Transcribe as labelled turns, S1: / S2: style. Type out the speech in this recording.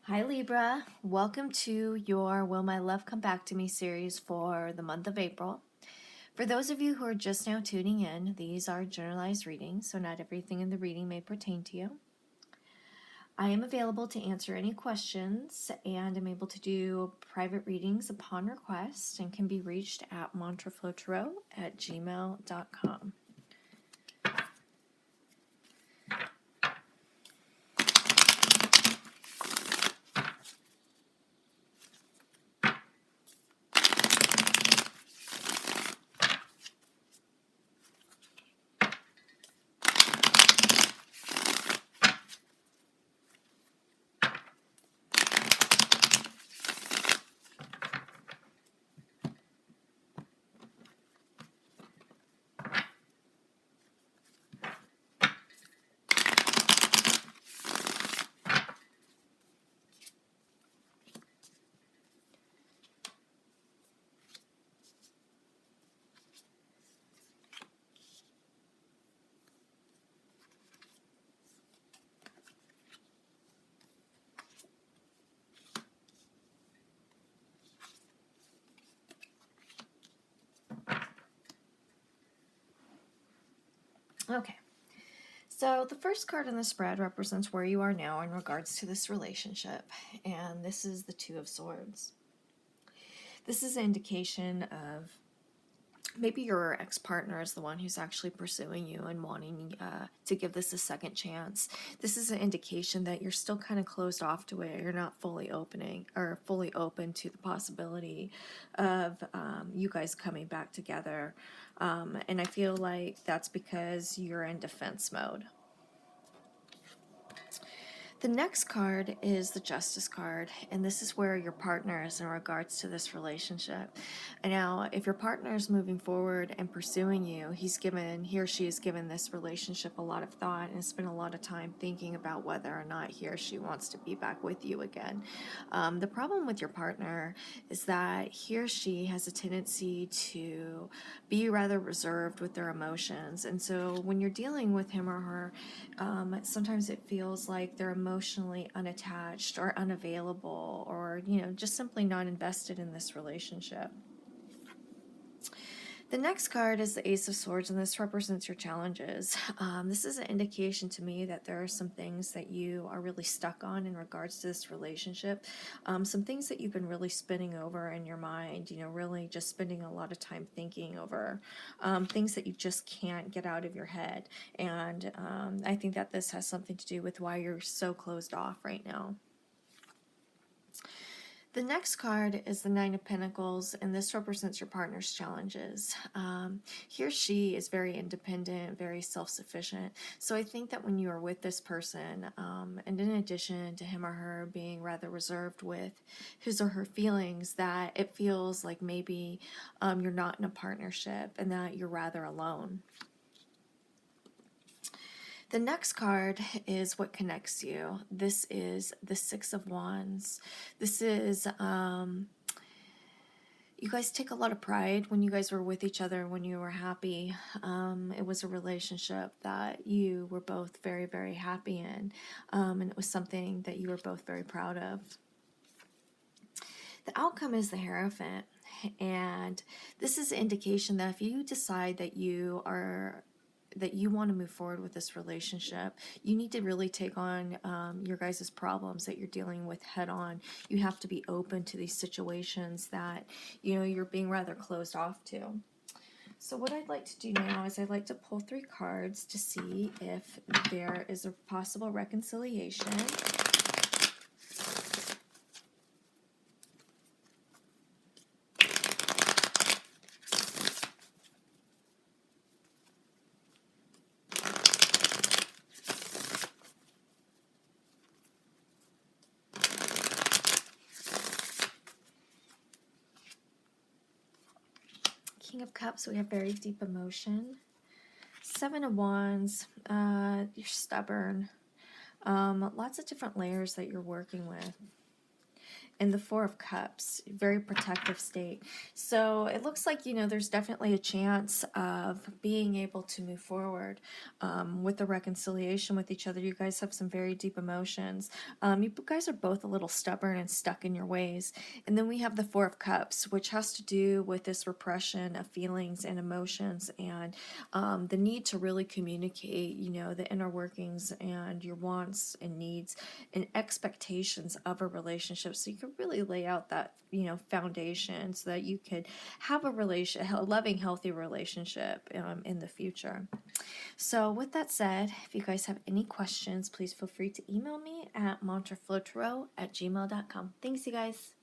S1: Hi Libra, welcome to your Will My Love Come Back to Me series for the month of April. For those of you who are just now tuning in, these are generalized readings, so not everything in the reading may pertain to you. I am available to answer any questions and I'm able to do private readings upon request and can be reached at mantraflowtarot@gmail.com. Okay, so the first card in the spread represents where you are now in regards to this relationship, and this is the Two of Swords. This is an indication of maybe your ex-partner is the one who's actually pursuing you and wanting to give this a second chance. This is an indication that you're still kind of closed off to it. You're not fully open to the possibility of you guys coming back together. And I feel like that's because you're in defense mode. The next card is the Justice card, and this is where your partner is in regards to this relationship. And now, if your partner is moving forward and pursuing you, he or she has given this relationship a lot of thought and spent a lot of time thinking about whether or not he or she wants to be back with you again. The problem with your partner is that he or she has a tendency to be rather reserved with their emotions, and so when you're dealing with him or her, sometimes it feels like they're emotionally unattached or unavailable, or just simply not invested in this relationship. The next card is the Ace of Swords, and this represents your challenges. This is an indication to me that there are some things that you are really stuck on in regards to this relationship. Some things that you've been really spinning over in your mind, really just spending a lot of time thinking over. Things that you just can't get out of your head. And I think that this has something to do with why you're so closed off right now. The next card is the Nine of Pentacles, and this represents your partner's challenges. He or she is very independent, very self-sufficient. So I think that when you are with this person, and in addition to him or her being rather reserved with his or her feelings, that it feels like maybe you're not in a partnership and that you're rather alone. The next card is what connects you. This is the Six of Wands. This is, you guys take a lot of pride when you guys were with each other, when you were happy. It was a relationship that you were both very, very happy in, and it was something that you were both very proud of. The outcome is the Hierophant, and this is an indication that if you decide that you want to move forward with this relationship, you need to really take on your guys' problems that you're dealing with head on. You have to be open to these situations that you're being rather closed off to. So what I'd like to do now is I'd like to pull 3 cards to see if there is a possible reconciliation. King of Cups, we have very deep emotion. 7 of Wands, you're stubborn. Lots of different layers that you're working with. and the Four of Cups, very protective state. So it looks like, there's definitely a chance of being able to move forward with the reconciliation with each other. You guys have some very deep emotions. You guys are both a little stubborn and stuck in your ways. And then we have the Four of Cups, which has to do with this repression of feelings and emotions, and the need to really communicate, the inner workings and your wants and needs and expectations of a relationship, so you can really lay out that foundation so that you could have a loving, healthy relationship in the future. So with that said, if you guys have any questions, please feel free to email me at mantraflowtarot@gmail.com. Thanks, you guys.